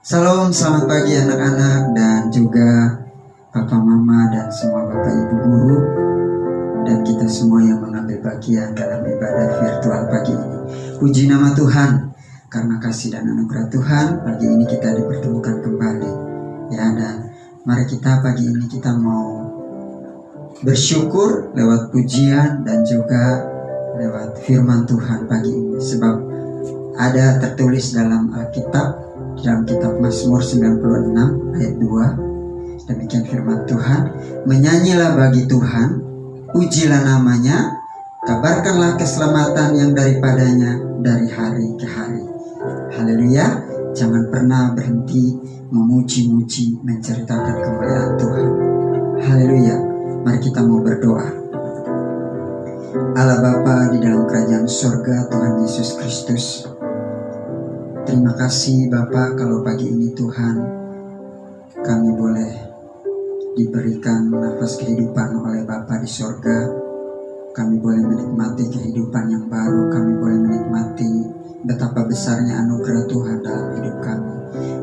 Salam, selamat pagi anak-anak dan juga papa mama dan semua bapak ibu guru dan kita semua yang mengambil bagian dalam ibadah virtual pagi ini. Puji nama Tuhan, karena kasih dan anugerah Tuhan pagi ini kita dipertemukan kembali. Ya, dan mari kita pagi ini kita mau bersyukur lewat pujian dan juga lewat firman Tuhan pagi ini. Sebab ada tertulis dalam Alkitab, dalam kitab Mazmur 96 ayat 2, demikian firman Tuhan, menyanyilah bagi Tuhan, pujilah namanya, kabarkanlah keselamatan yang daripadanya dari hari ke hari. Haleluya, jangan pernah berhenti memuji-muji, menceritakan kemuliaan Tuhan. Haleluya, mari kita mau berdoa. Allah Bapa di dalam kerajaan surga, Tuhan Yesus Kristus, terima kasih Bapa kalau pagi ini Tuhan kami boleh diberikan nafas kehidupan oleh Bapa di surga. Kami boleh menikmati kehidupan yang baru. Kami boleh menikmati betapa besarnya anugerah Tuhan dalam hidup kami.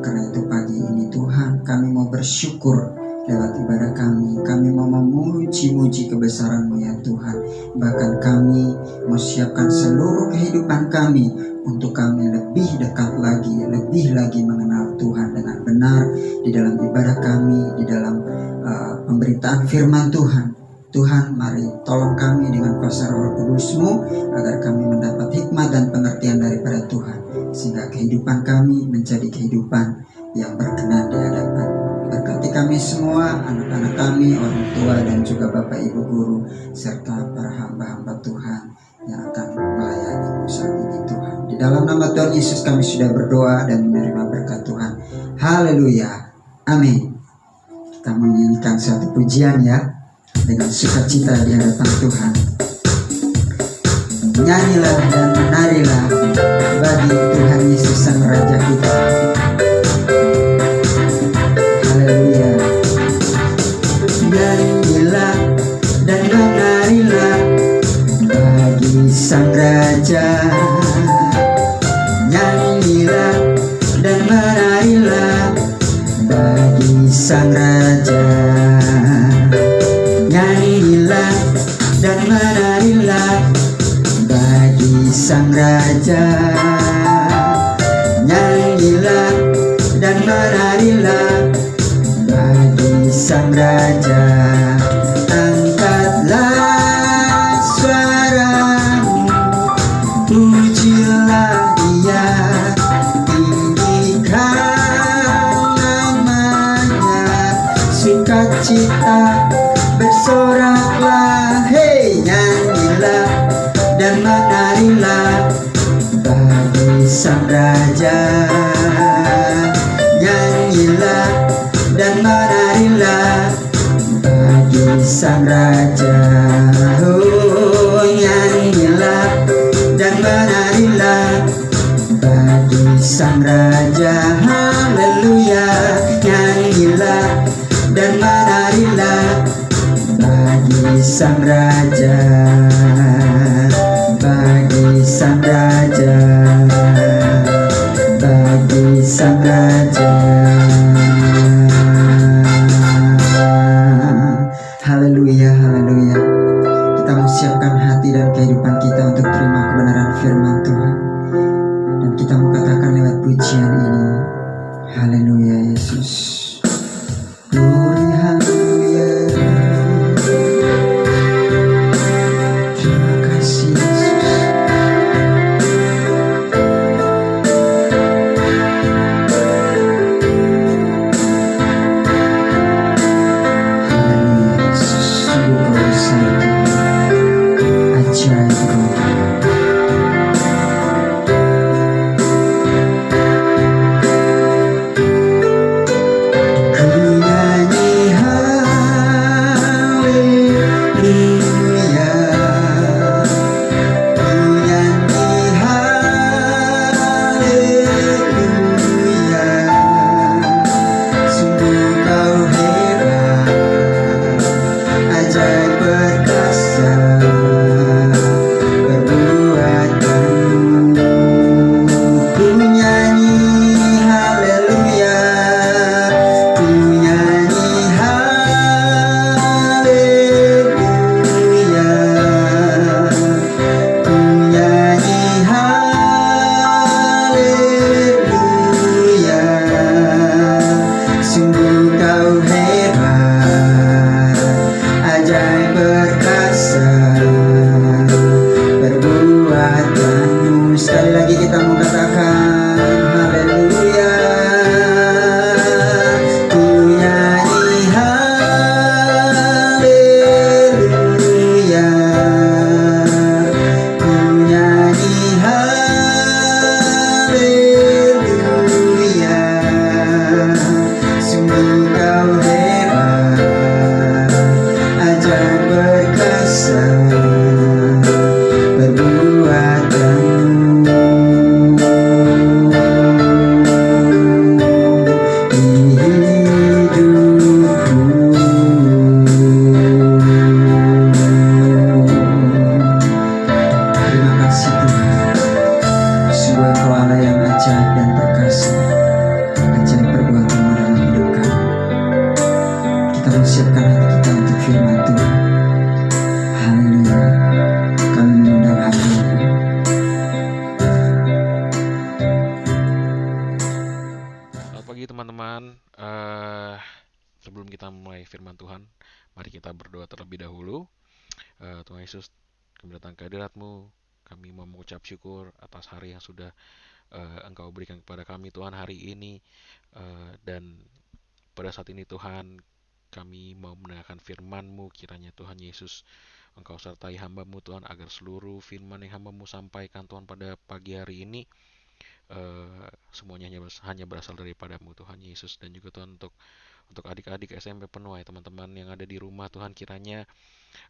Karena itu pagi ini Tuhan kami mau bersyukur lewat ibadah kami. Kami mau memuji-muji kebesaran-Mu ya Tuhan. Bahkan kami mau siapkan seluruh kehidupan kami untuk kami lebih dekat lagi, lebih lagi mengenal Tuhan dengan benar di dalam ibadah kami, di dalam pemberitaan firman Tuhan. Tuhan, mari tolong kami dengan kuasa Roh Kudus-Mu agar kami mendapat hikmat dan pengertian daripada Tuhan, sehingga kehidupan kami menjadi kehidupan yang berkenan di hadapan. Berkati kami semua, anak-anak kami, orang tua dan juga Bapak Ibu guru, serta para hamba-hamba Tuhan yang akan melayani saat ini Tuhan. Di dalam nama Tuhan Yesus kami sudah berdoa dan menerima berkat Tuhan. Haleluya. Amin. Kita menyanyikan satu pujian ya, dengan sukacita di hadapan Tuhan. Nyanyilah dan menarilah bagi Tuhan Yesus Sang Raja kita. Haleluya. Nyanyilah dan menarilah bagi Sang Raja. Nyanyilah dan menarilah bagi Sang Raja. Nyanyilah dan menarilah bagi Sang Raja. Nyanyilah dan menarilah bagi Sang Raja. Angkatlah suaramu, pujilah Dia, tinggikan namanya, sukacita bersoraklah, hei, nyanyilah dan menarilah bagi Sang Raja. Nyanyilah dan menarilah bagi Sang Raja. Oh, nyanyilah dan menarilah bagi Sang Raja. Haleluya. Nyanyilah dan menarilah bagi Sang Raja, bagi Sang Raja, bagi Sang Raja. Haleluya, haleluya. Kita mau siapkan hati dan kehidupan kita untuk terima kebenaran firman Tuhan. Dan kita mau katakan lewat pujian ini, haleluya Yesus. Glory, haleluya. Terima kasih Yesus. pagi teman-teman. Sebelum kita mulai firman Tuhan, mari kita berdoa terlebih dahulu. Tuhan Yesus, kami datang ke hadirat-Mu. Kami mau mengucap syukur atas hari yang sudah Engkau berikan kepada kami Tuhan hari ini. Dan pada saat ini Tuhan, kami mau mendengarkan firman-Mu. Kiranya Tuhan Yesus, Engkau sertai hamba-Mu Tuhan, agar seluruh firman yang hamba-Mu sampaikan Tuhan pada pagi hari ini semuanya hanya berasal daripadamu Tuhan Yesus. Dan juga Tuhan, untuk adik-adik SMP penuai, teman-teman yang ada di rumah Tuhan, kiranya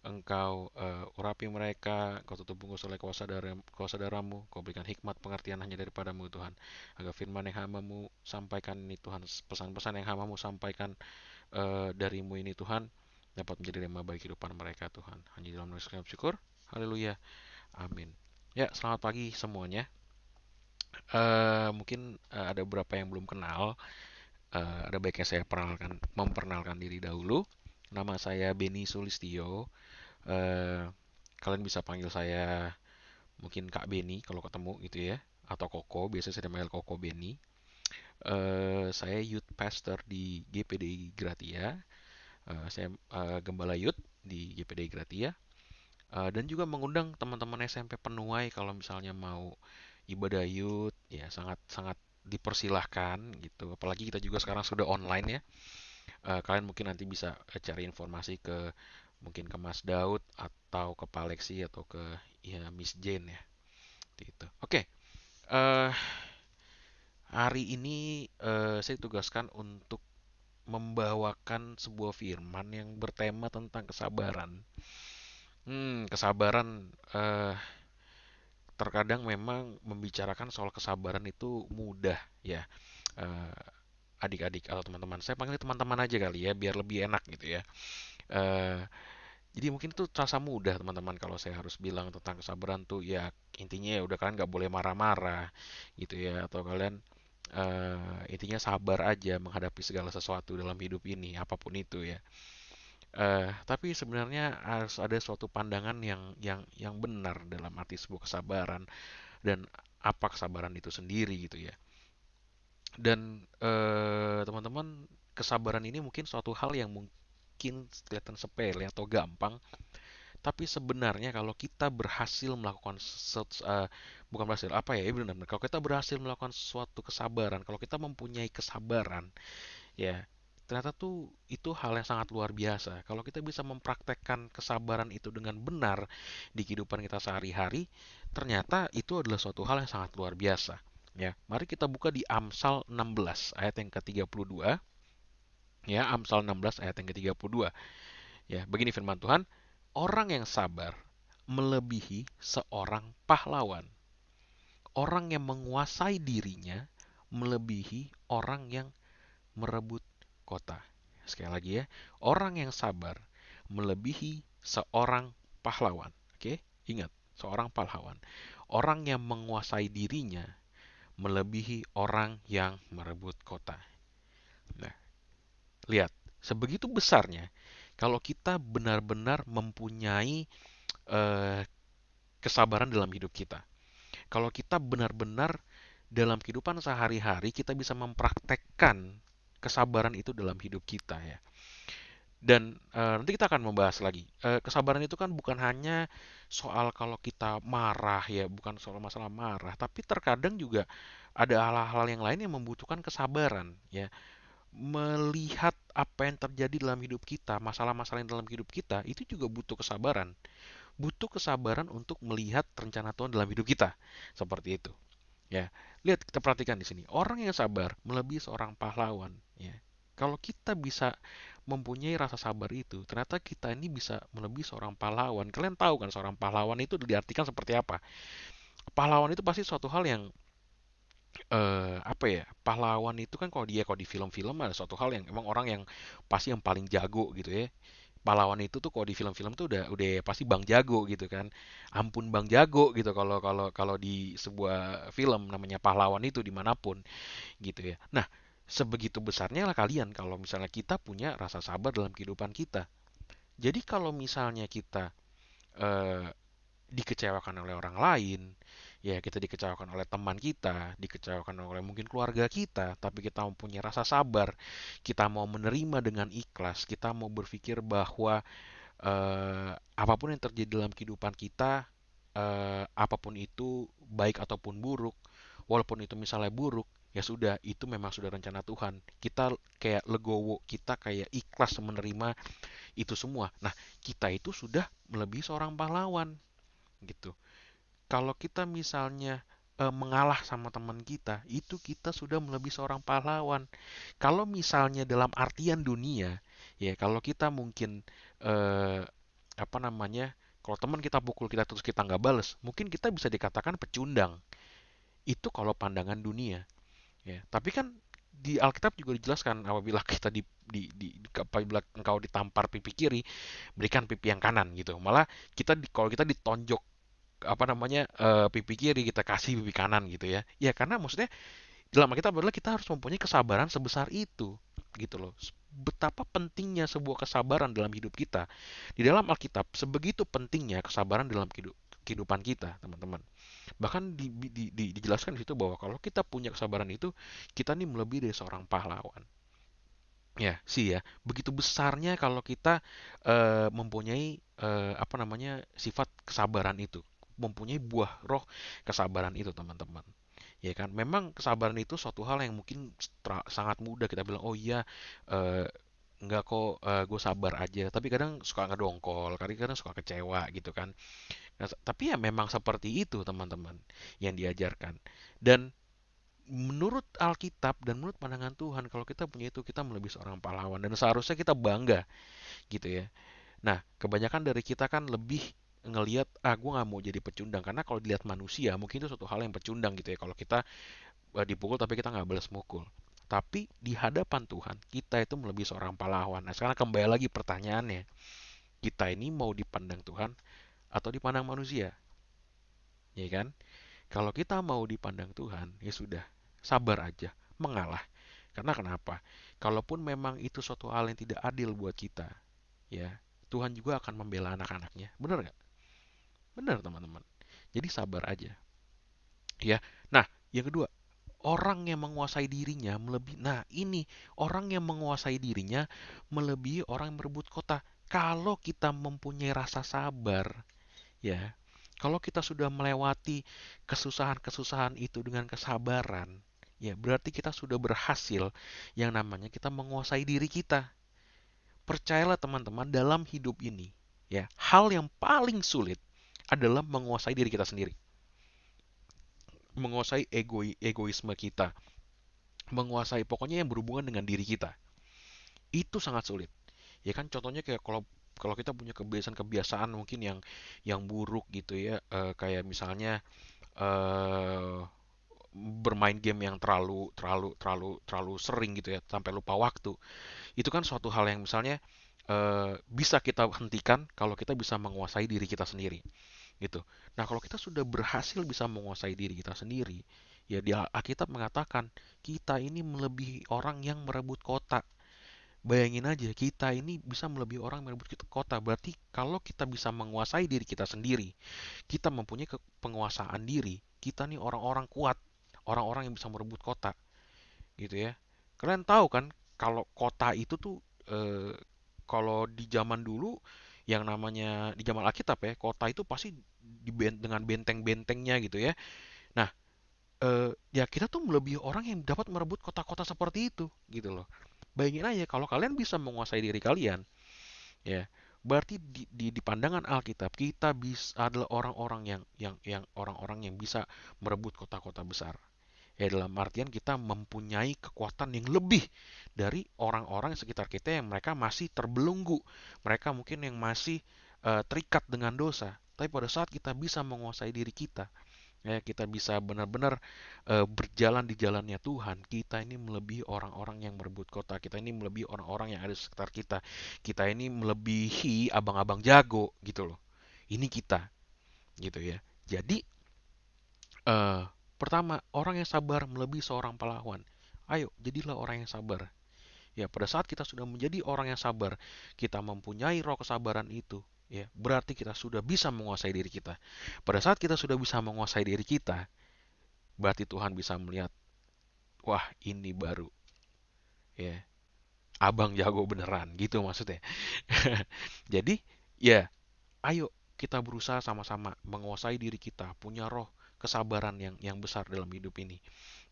Engkau urapi mereka, Kau tutup bungkus oleh kuasa darah-Mu, Kau berikan hikmat pengertian hanya daripadamu Tuhan, agar firman yang hamba-Mu sampaikan ini Tuhan, pesan-pesan yang hamba-Mu sampaikan darimu ini Tuhan, dapat menjadi rema bagi kehidupan mereka Tuhan. Hanya dalam nama Yesus kami syukur. Haleluya. Amin. Ya, selamat pagi semuanya. Mungkin ada beberapa yang belum kenal. Ada baiknya saya memperkenalkan diri dahulu. Nama saya Beni Sulistyo. Eh, Kalian bisa panggil saya mungkin Kak Beni kalau ketemu gitu ya, atau Koko. Biasanya saya panggil Koko Beni. Saya youth pastor di GPDI Gratia. Saya gembala youth di GPDI Gratia. Dan juga mengundang teman-teman SMP penuai kalau misalnya mau ibadah youth, ya sangat sangat dipersilahkan gitu. Apalagi kita juga sekarang sudah online ya. Kalian mungkin nanti bisa cari informasi mungkin ke Mas Daud atau ke Pak Lexi atau ke ya Miss Jane ya gitu. Oke, eh, hari ini saya tugaskan untuk membawakan sebuah firman yang bertema tentang kesabaran. Kesabaran, terkadang memang membicarakan soal kesabaran itu mudah ya. Eh, Adik-adik atau teman-teman, saya panggil teman-teman aja kali ya biar lebih enak gitu ya. Eh, Jadi mungkin itu terasa mudah teman-teman kalau saya harus bilang tentang kesabaran tuh ya, intinya ya udah, kalian nggak boleh marah-marah gitu ya, atau kalian intinya sabar aja menghadapi segala sesuatu dalam hidup ini apapun itu ya. Tapi sebenarnya harus ada suatu pandangan yang benar dalam arti sebuah kesabaran, dan apa kesabaran itu sendiri gitu ya. Dan teman-teman, kesabaran ini mungkin suatu hal yang mungkin kelihatan sepele atau gampang. Tapi sebenarnya kalau kita berhasil melakukan bukan berhasil, apa ya, benar, kalau kita berhasil melakukan suatu kesabaran, kalau kita mempunyai kesabaran, ya ternyata tuh itu hal yang sangat luar biasa. Kalau kita bisa mempraktekkan kesabaran itu dengan benar di kehidupan kita sehari-hari, ternyata itu adalah suatu hal yang sangat luar biasa. Ya, mari kita buka di Amsal 16 ayat yang ke-32. Ya, Amsal 16 ayat yang ke-32. Ya, begini firman Tuhan, orang yang sabar melebihi seorang pahlawan. Orang yang menguasai dirinya melebihi orang yang merebut kota. Sekali lagi ya, orang yang sabar melebihi seorang pahlawan. Oke, ingat, seorang pahlawan. Orang yang menguasai dirinya melebihi orang yang merebut kota. Nah, lihat, sebegitu besarnya kalau kita benar-benar mempunyai eh, kesabaran dalam hidup kita. Kalau kita benar-benar dalam kehidupan sehari-hari kita bisa mempraktekkan kesabaran itu dalam hidup kita ya. Dan nanti kita akan membahas lagi. Kesabaran itu kan bukan hanya soal kalau kita marah ya, bukan soal masalah marah, tapi terkadang juga ada hal-hal yang lain yang membutuhkan kesabaran ya. Melihat apa yang terjadi dalam hidup kita, masalah-masalah yang dalam hidup kita, itu juga butuh kesabaran. Butuh kesabaran untuk melihat rencana Tuhan dalam hidup kita. Seperti itu. Ya, lihat, kita perhatikan di sini. Orang yang sabar melebihi seorang pahlawan. Ya, kalau kita bisa mempunyai rasa sabar itu, ternyata kita ini bisa melebihi seorang pahlawan. Kalian tahu kan seorang pahlawan itu diartikan seperti apa? Pahlawan itu pasti suatu hal yang apa ya? Pahlawan itu kan kalau di film-film ada suatu hal yang emang orang yang pasti yang paling jago gitu ya. Pahlawan itu tuh kalau di film-film tuh udah pasti Bang Jago gitu kan. Ampun Bang Jago gitu kalau kalau kalau di sebuah film namanya pahlawan itu dimanapun gitu ya. Nah, sebegitu besarnya lah kalian kalau misalnya kita punya rasa sabar dalam kehidupan kita. Jadi kalau misalnya kita eh, dikecewakan oleh orang lain, Ya, kita dikecewakan oleh teman kita, dikecewakan oleh mungkin keluarga kita, tapi kita mempunyai rasa sabar, kita mau menerima dengan ikhlas, kita mau berpikir bahwa apapun yang terjadi dalam kehidupan kita, apapun itu baik ataupun buruk, walaupun itu misalnya buruk, ya sudah, itu memang sudah rencana Tuhan. Kita kayak legowo, kita kayak ikhlas menerima itu semua. Nah, kita itu sudah melebihi seorang pahlawan gitu. Kalau kita misalnya mengalah sama teman kita, itu kita sudah melebihi seorang pahlawan. Kalau misalnya dalam artian dunia, ya kalau kita mungkin eh, apa namanya, kalau teman kita pukul kita terus kita nggak bales, mungkin kita bisa dikatakan pecundang. Itu kalau pandangan dunia, ya. Tapi kan di Alkitab juga dijelaskan apabila kita apabila engkau ditampar pipi kiri, berikan pipi yang kanan gitu. Malah kalau kita ditonjok apa namanya pipi kiri kita kasih pipi kanan gitu ya. Ya karena maksudnya dalam Alkitab adalah kita harus mempunyai kesabaran sebesar itu gitu loh. Betapa pentingnya sebuah kesabaran dalam hidup kita. Di dalam Alkitab sebegitu pentingnya kesabaran dalam kehidupan kita, teman-teman. Bahkan dijelaskan di situ bahwa kalau kita punya kesabaran itu, kita nih melebihi dari seorang pahlawan. Ya, sih ya. Begitu besarnya kalau kita mempunyai apa namanya sifat kesabaran itu, mempunyai buah roh kesabaran itu, teman-teman. Ya kan, memang kesabaran itu suatu hal yang mungkin sangat mudah kita bilang, oh iya, eh, enggak kok, gue sabar aja. Tapi kadang suka ngedongkol, kadang suka kecewa gitu kan. Nah, tapi ya memang seperti itu, teman-teman, yang diajarkan. Dan menurut Alkitab dan menurut pandangan Tuhan, kalau kita punya itu, kita melebihi seorang pahlawan. Dan seharusnya kita bangga gitu ya. Nah, kebanyakan dari kita kan lebih ngelihat, gue nggak mau jadi pecundang. Karena kalau dilihat manusia, mungkin itu suatu hal yang pecundang gitu ya. Kalau kita dipukul tapi kita nggak balas mukul. Tapi di hadapan Tuhan, kita itu melebihi seorang pahlawan. Nah, sekarang kembali lagi pertanyaannya. Kita ini mau dipandang Tuhan atau dipandang manusia? Ya kan? Kalau kita mau dipandang Tuhan, ya sudah, sabar aja, mengalah. Karena kenapa? Kalaupun memang itu suatu hal yang tidak adil buat kita, ya, Tuhan juga akan membela anak-anaknya. Benar nggak? Benar, teman-teman. Jadi sabar aja. Ya. Nah, yang kedua, orang yang menguasai dirinya melebihi. Nah, ini orang yang menguasai dirinya melebihi orang yang merebut kota. Kalau kita mempunyai rasa sabar, ya, kalau kita sudah melewati kesusahan-kesusahan itu dengan kesabaran, ya berarti kita sudah berhasil yang namanya kita menguasai diri kita. Percayalah teman-teman, dalam hidup ini, ya, hal yang paling sulit adalah menguasai diri kita sendiri. Menguasai egoisme kita, menguasai pokoknya yang berhubungan dengan diri kita. Itu sangat sulit. Ya kan contohnya kayak kalau kalau kita punya kebiasaan-kebiasaan mungkin yang buruk gitu ya, kayak misalnya eh bermain game yang terlalu sering gitu ya sampai lupa waktu. Itu kan suatu hal yang misalnya bisa kita hentikan kalau kita bisa menguasai diri kita sendiri gitu. Nah, kalau kita sudah berhasil bisa menguasai diri kita sendiri, ya di Alkitab mengatakan kita ini melebihi orang yang merebut kota. Bayangin aja, kita ini bisa melebihi orang yang merebut kota. Berarti kalau kita bisa menguasai diri kita sendiri, kita mempunyai penguasaan diri, kita nih orang-orang kuat, orang-orang yang bisa merebut kota, gitu ya. Kalian tahu kan, kalau kota itu tuh, eh, kalau di zaman dulu, yang namanya di zaman Alkitab ya, kota itu pasti dengan benteng-bentengnya gitu ya. Nah, ya kita tuh melebihi orang yang dapat merebut kota-kota seperti itu, gitu loh. Bayangin aja kalau kalian bisa menguasai diri kalian, ya, berarti di pandangan Alkitab kita bisa adalah orang-orang yang orang-orang yang bisa merebut kota-kota besar. Ya dalam artian kita mempunyai kekuatan yang lebih dari orang-orang sekitar kita yang mereka masih terbelenggu. Mereka mungkin yang masih terikat dengan dosa. Tapi pada saat kita bisa menguasai diri kita, ya kita bisa benar-benar berjalan di jalannya Tuhan, kita ini melebihi orang-orang yang merebut kota, kita ini melebihi orang-orang yang ada di sekitar kita, kita ini melebihi abang-abang jago gitu loh. Ini kita gitu ya. Jadi eh, pertama, orang yang sabar melebihi seorang pahlawan. Ayo jadilah orang yang sabar. Ya, pada saat kita sudah menjadi orang yang sabar, kita mempunyai roh kesabaran itu, ya, berarti kita sudah bisa menguasai diri kita. Pada saat kita sudah bisa menguasai diri kita, berarti Tuhan bisa melihat, wah ini baru, ya, abang jago beneran, gitu maksudnya. Jadi, ya, ayo kita berusaha sama-sama menguasai diri kita, punya roh kesabaran yang besar dalam hidup ini,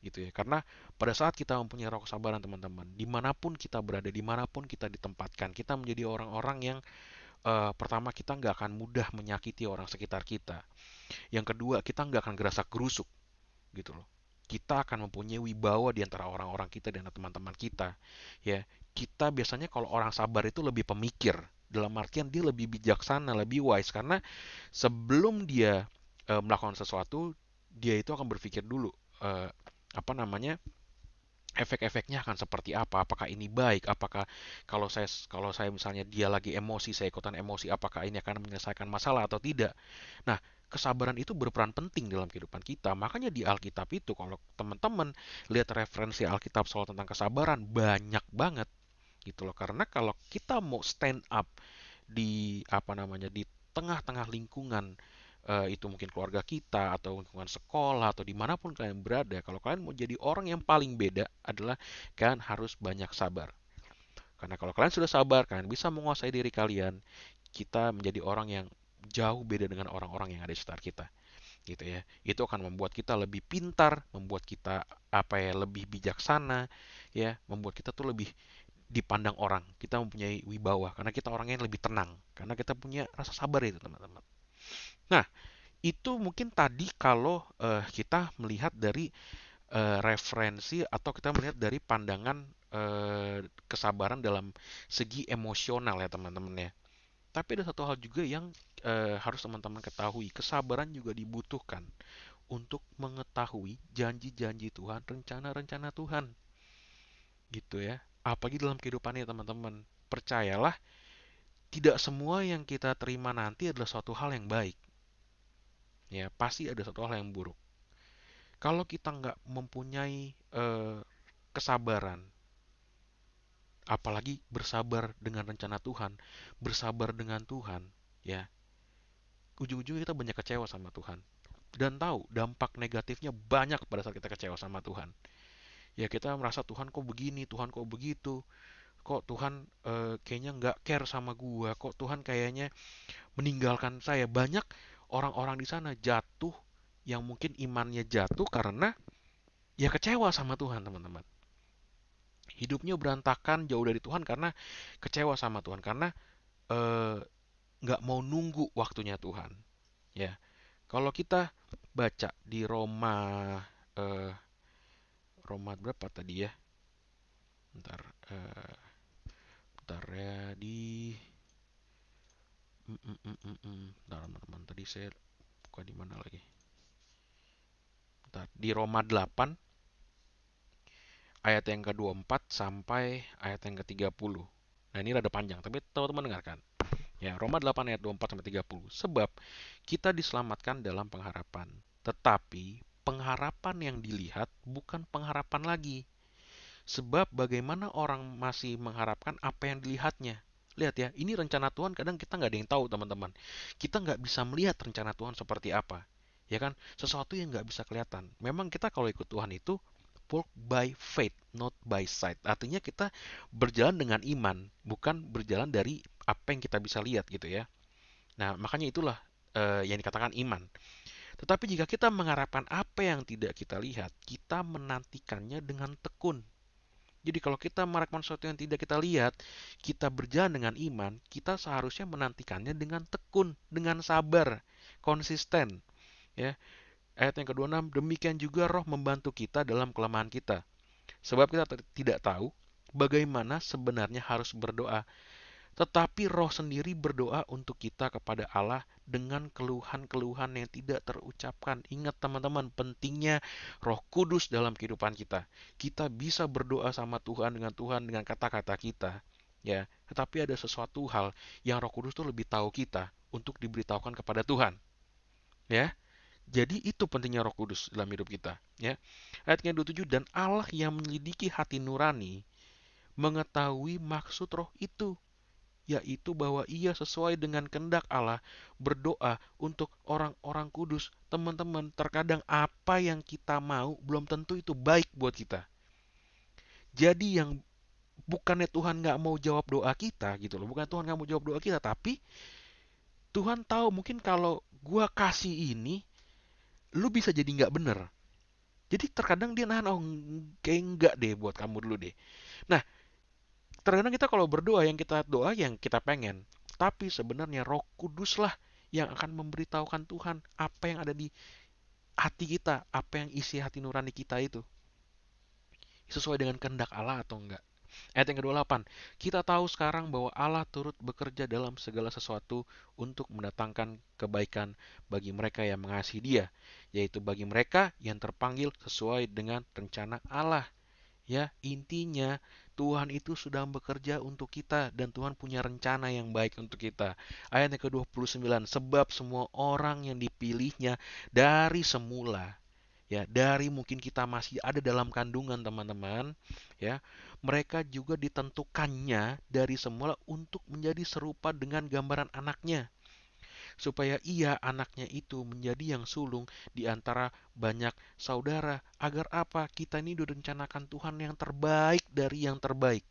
gitu ya. Karena pada saat kita mempunyai roh kesabaran, teman-teman, dimanapun kita berada, dimanapun kita ditempatkan, kita menjadi orang-orang yang pertama, kita nggak akan mudah menyakiti orang sekitar kita. Yang kedua, kita nggak akan gerasa gerusuk, gitu loh. Kita akan mempunyai wibawa di antara orang-orang kita dan teman-teman kita. Ya, kita biasanya kalau orang sabar itu lebih pemikir. Dalam artian dia lebih bijaksana, lebih wise, karena sebelum dia melakukan sesuatu, dia itu akan berpikir dulu, eh, apa namanya, efek-efeknya akan seperti apa? Apakah ini baik? Apakah kalau saya misalnya dia lagi emosi, saya ikutan emosi, apakah ini akan menyelesaikan masalah atau tidak? Nah, kesabaran itu berperan penting dalam kehidupan kita. Makanya di Alkitab itu, kalau teman-teman lihat referensi Alkitab soal tentang kesabaran, banyak banget gitu loh. Karena kalau kita mau stand up di apa namanya, di tengah-tengah lingkungan, itu mungkin keluarga kita atau lingkungan sekolah atau dimanapun kalian berada, kalau kalian mau jadi orang yang paling beda adalah kalian harus banyak sabar. Karena kalau kalian sudah sabar, kalian bisa menguasai diri kalian, kita menjadi orang yang jauh beda dengan orang-orang yang ada di sekitar kita, gitu ya. Itu akan membuat kita lebih pintar, membuat kita apa ya, lebih bijaksana, ya, membuat kita tuh lebih dipandang orang. Kita mempunyai wibawa karena kita orangnya lebih tenang, karena kita punya rasa sabar itu, teman-teman. Nah, itu mungkin tadi kalau kita melihat dari referensi atau kita melihat dari pandangan kesabaran dalam segi emosional ya, teman-teman ya. Tapi ada satu hal juga yang harus teman-teman ketahui, kesabaran juga dibutuhkan untuk mengetahui janji-janji Tuhan, rencana-rencana Tuhan, gitu ya. Apalagi dalam kehidupannya, teman-teman. Percayalah, tidak semua yang kita terima nanti adalah suatu hal yang baik. Ya, pasti ada satu hal yang buruk. Kalau kita nggak mempunyai kesabaran, apalagi bersabar dengan rencana Tuhan, bersabar dengan Tuhan, ya, ujung-ujungnya kita banyak kecewa sama Tuhan. Dan tahu dampak negatifnya banyak pada saat kita kecewa sama Tuhan. Ya, kita merasa Tuhan kok begini, Tuhan kok begitu, kok Tuhan kayaknya nggak care sama gua, kok Tuhan kayaknya meninggalkan saya. Banyak orang-orang di sana jatuh, yang mungkin imannya jatuh karena ya kecewa sama Tuhan, teman-teman. Hidupnya berantakan jauh dari Tuhan karena kecewa sama Tuhan, karena eh, nggak mau nunggu waktunya Tuhan. Ya, kalau kita baca di Roma, eh, Roma berapa tadi ya? Bentar, bentar ya, bentar, teman-teman, tadi saya buka di mana lagi? Bentar, di Roma 8 ayat yang ke-24 sampai ayat yang ke-30. Nah, ini rada panjang, tapi teman-teman dengarkan. Ya, Roma 8 ayat 24 sampai 30. Sebab kita diselamatkan dalam pengharapan, tetapi pengharapan yang dilihat bukan pengharapan lagi. Sebab bagaimana orang masih mengharapkan apa yang dilihatnya. Lihat ya, ini rencana Tuhan kadang kita nggak ada yang tahu, teman-teman. Kita nggak bisa melihat rencana Tuhan seperti apa. Ya kan? Sesuatu yang nggak bisa kelihatan. Memang kita kalau ikut Tuhan itu walk by faith, not by sight. Artinya kita berjalan dengan iman, bukan berjalan dari apa yang kita bisa lihat, gitu ya. Nah, makanya itulah yang dikatakan iman. Tetapi jika kita mengharapkan apa yang tidak kita lihat, kita menantikannya dengan tekun. Jadi kalau kita mengharapkan sesuatu yang tidak kita lihat, kita berjalan dengan iman, kita seharusnya menantikannya dengan tekun, dengan sabar, konsisten. Ya, ayat yang ke-26, demikian juga Roh membantu kita dalam kelemahan kita. Sebab kita tidak tahu bagaimana sebenarnya harus berdoa, tetapi Roh sendiri berdoa untuk kita kepada Allah dengan keluhan-keluhan yang tidak terucapkan. Ingat, teman-teman, pentingnya Roh Kudus dalam kehidupan kita. Kita bisa berdoa sama Tuhan dengan kata-kata kita, ya. Tetapi ada sesuatu hal yang Roh Kudus tuh lebih tahu kita untuk diberitahukan kepada Tuhan, ya. Jadi itu pentingnya Roh Kudus dalam hidup kita, ya. Ayat yang 27, dan Allah yang menyelidiki hati nurani mengetahui maksud Roh itu yaitu bahwa ia sesuai dengan kehendak Allah berdoa untuk orang-orang kudus. Teman-teman, terkadang apa yang kita mau belum tentu itu baik buat kita. Jadi yang bukannya Tuhan nggak mau jawab doa kita gitu loh, bukan Tuhan nggak mau jawab doa kita, tapi Tuhan tahu mungkin kalau gua kasih ini, lu bisa jadi nggak bener. Jadi terkadang dia nahan, oh kayak enggak deh buat kamu dulu deh. Nah, terkadang kita kalau berdoa yang kita doa yang kita pengen, tapi sebenarnya Roh Kudus lah yang akan memberitahukan Tuhan apa yang ada di hati kita, apa yang isi hati nurani kita itu sesuai dengan kehendak Allah atau enggak. Ayat yang ke-28, kita tahu sekarang bahwa Allah turut bekerja dalam segala sesuatu untuk mendatangkan kebaikan bagi mereka yang mengasihi Dia, yaitu bagi mereka yang terpanggil sesuai dengan rencana Allah. Ya, intinya Tuhan itu sedang bekerja untuk kita dan Tuhan punya rencana yang baik untuk kita. Ayat yang ke-29, sebab semua orang yang dipilihnya dari semula, ya, dari mungkin kita masih ada dalam kandungan teman-teman, ya, mereka juga ditentukannya dari semula untuk menjadi serupa dengan gambaran anaknya, supaya ia anaknya itu menjadi yang sulung di antara banyak saudara. Agar apa? Kita ini direncanakan Tuhan yang terbaik dari yang terbaik.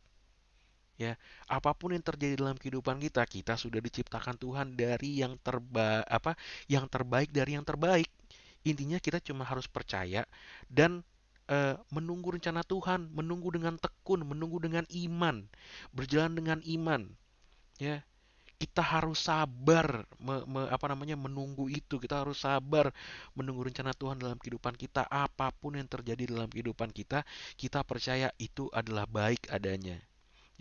Ya, apapun yang terjadi dalam kehidupan kita, kita sudah diciptakan Tuhan dari yang yang terbaik dari yang terbaik. Intinya kita cuma harus percaya dan menunggu rencana Tuhan, menunggu dengan tekun, menunggu dengan iman, berjalan dengan iman. Ya, kita harus sabar menunggu itu. Kita harus sabar menunggu rencana Tuhan dalam kehidupan kita. Apapun yang terjadi dalam kehidupan kita, kita percaya itu adalah baik adanya.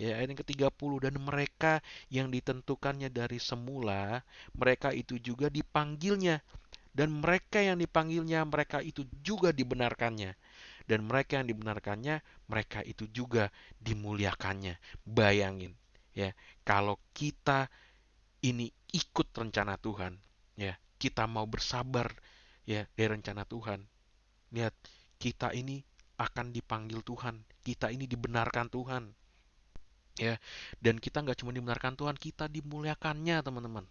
Ya, ayat yang ke-30, dan mereka yang ditentukannya dari semula, mereka itu juga dipanggilnya, dan mereka yang dipanggilnya, mereka itu juga dibenarkannya, dan mereka yang dibenarkannya, mereka itu juga dimuliakannya. Bayangin, ya, kalau kita ini ikut rencana Tuhan, ya, kita mau bersabar, ya, dari rencana Tuhan. Lihat, kita ini akan dipanggil Tuhan, kita ini dibenarkan Tuhan, ya, dan kita nggak cuma dibenarkan Tuhan, kita dimuliakannya, teman-teman.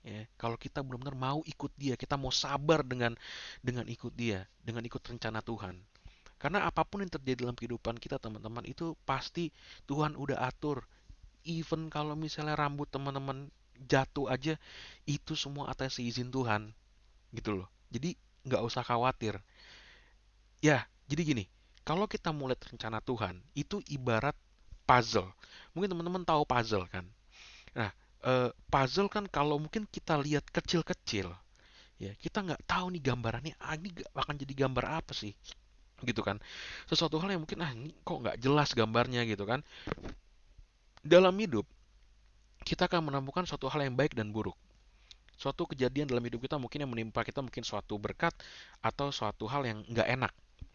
Ya, kalau kita benar-benar mau ikut Dia, kita mau sabar dengan ikut Dia, dengan ikut rencana Tuhan. Karena apapun yang terjadi dalam kehidupan kita, teman-teman, itu pasti Tuhan udah atur. Even kalau misalnya rambut teman-teman jatuh aja, itu semua atas izin Tuhan, gitu loh. Jadi nggak usah khawatir. Ya, jadi gini, kalau kita mulai rencana Tuhan, itu ibarat puzzle. Mungkin teman-teman tahu puzzle kan? Nah, puzzle kan kalau mungkin kita lihat kecil-kecil, ya kita nggak tahu nih gambarannya, ini akan jadi gambar apa sih, gitu kan? Sesuatu hal yang mungkin ini kok nggak jelas gambarnya gitu kan? Dalam hidup kita akan menemukan suatu hal yang baik dan buruk. Suatu kejadian dalam hidup kita mungkin yang menimpa kita mungkin suatu berkat atau suatu hal yang nggak enak,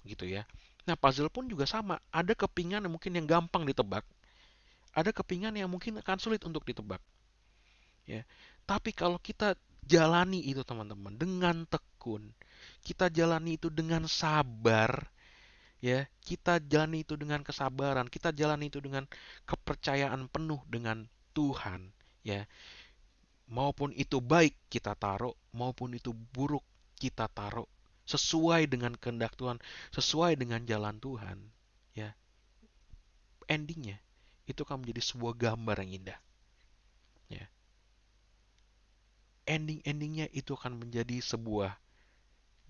gitu ya. Nah, puzzle pun juga sama. Ada kepingan yang mungkin yang gampang ditebak, ada kepingan yang mungkin akan sulit untuk ditebak. Ya. Tapi kalau kita jalani itu teman-teman dengan tekun, kita jalani itu dengan sabar, ya, kita jalani itu dengan kesabaran, kita jalani itu dengan kepercayaan penuh dengan Tuhan, ya. Maupun itu baik kita taruh, maupun itu buruk kita taruh, sesuai dengan kehendak Tuhan, sesuai dengan jalan Tuhan, ya. Endingnya itu akan menjadi sebuah gambar yang indah, ya. Endingnya itu akan menjadi sebuah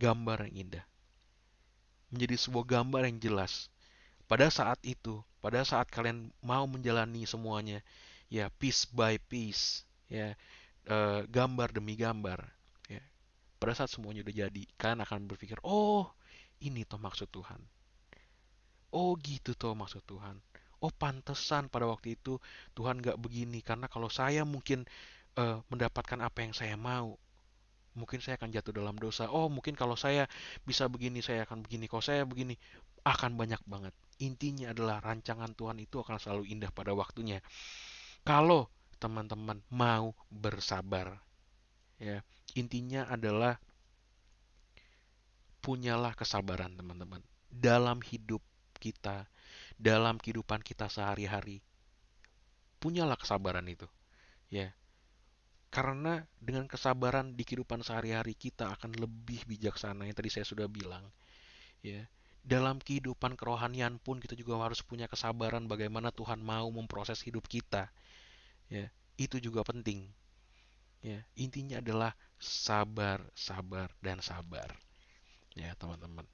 gambar yang indah, menjadi sebuah gambar yang jelas. Pada saat itu, pada saat kalian mau menjalani semuanya, ya, piece by piece, ya, gambar demi gambar, ya. Pada saat semuanya udah jadi, kalian akan berpikir, oh, ini toh maksud Tuhan. Oh, gitu toh maksud Tuhan. Oh, pantesan pada waktu itu Tuhan gak begini, karena kalau saya mungkin mendapatkan apa yang saya mau, mungkin saya akan jatuh dalam dosa. Oh, mungkin kalau saya bisa begini, saya akan begini. Kalau saya begini, akan banyak banget. Intinya adalah rancangan Tuhan itu akan selalu indah pada waktunya. Kalau teman-teman mau bersabar, ya. Intinya adalah punyalah kesabaran, teman-teman. Dalam hidup kita, dalam kehidupan kita sehari-hari, punyalah kesabaran itu, ya. Karena dengan kesabaran di kehidupan sehari-hari kita akan lebih bijaksana yang tadi saya sudah bilang, ya. Dalam kehidupan kerohanian pun kita juga harus punya kesabaran bagaimana Tuhan mau memproses hidup kita, ya. Itu juga penting, ya. Intinya adalah sabar, sabar, dan sabar, ya teman-teman.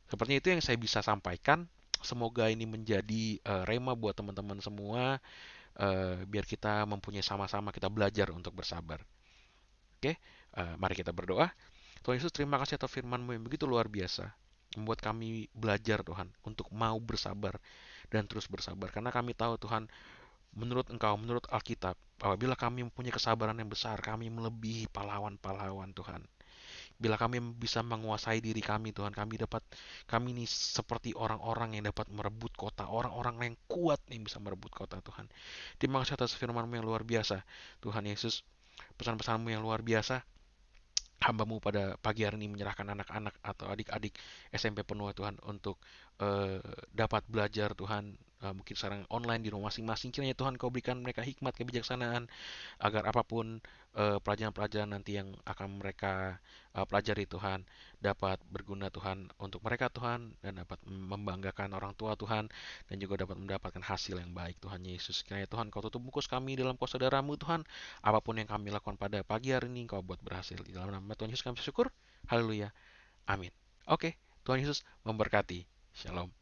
Sepertinya itu yang saya bisa sampaikan. Semoga ini menjadi rema buat teman-teman semua, biar kita mempunyai sama-sama kita belajar untuk bersabar. Oke, mari kita berdoa. Tuhan Yesus, terima kasih atas firman-Mu yang begitu luar biasa. Membuat kami belajar Tuhan untuk mau bersabar dan terus bersabar. Karena kami tahu Tuhan, menurut Engkau, menurut Alkitab, apabila kami mempunyai kesabaran yang besar, kami melebihi pahlawan-pahlawan Tuhan. Bila kami bisa menguasai diri kami Tuhan, kami ini seperti orang-orang yang dapat merebut kota, orang-orang yang kuat yang bisa merebut kota Tuhan. Terima kasih atas firman-Mu yang luar biasa. Tuhan Yesus, pesan-pesan-Mu yang luar biasa. Hamba-Mu pada pagi hari ini menyerahkan anak-anak atau adik-adik SMP penuh Tuhan untuk dapat belajar Tuhan, mungkin sekarang online di rumah masing-masing. Kiranya Tuhan Kau berikan mereka hikmat kebijaksanaan agar apapun pelajaran-pelajaran nanti yang akan mereka pelajari Tuhan dapat berguna Tuhan untuk mereka Tuhan, dan dapat membanggakan orang tua Tuhan, dan juga dapat mendapatkan hasil yang baik Tuhan Yesus. Kiranya Tuhan Kau tutup bungkus kami dalam kuasa darah-Mu Tuhan. Apapun yang kami lakukan pada pagi hari ini Kau buat berhasil. Di dalam nama Tuhan Yesus kami bersyukur. Haleluya. Amin. Oke, Tuhan Yesus memberkati. Shalom.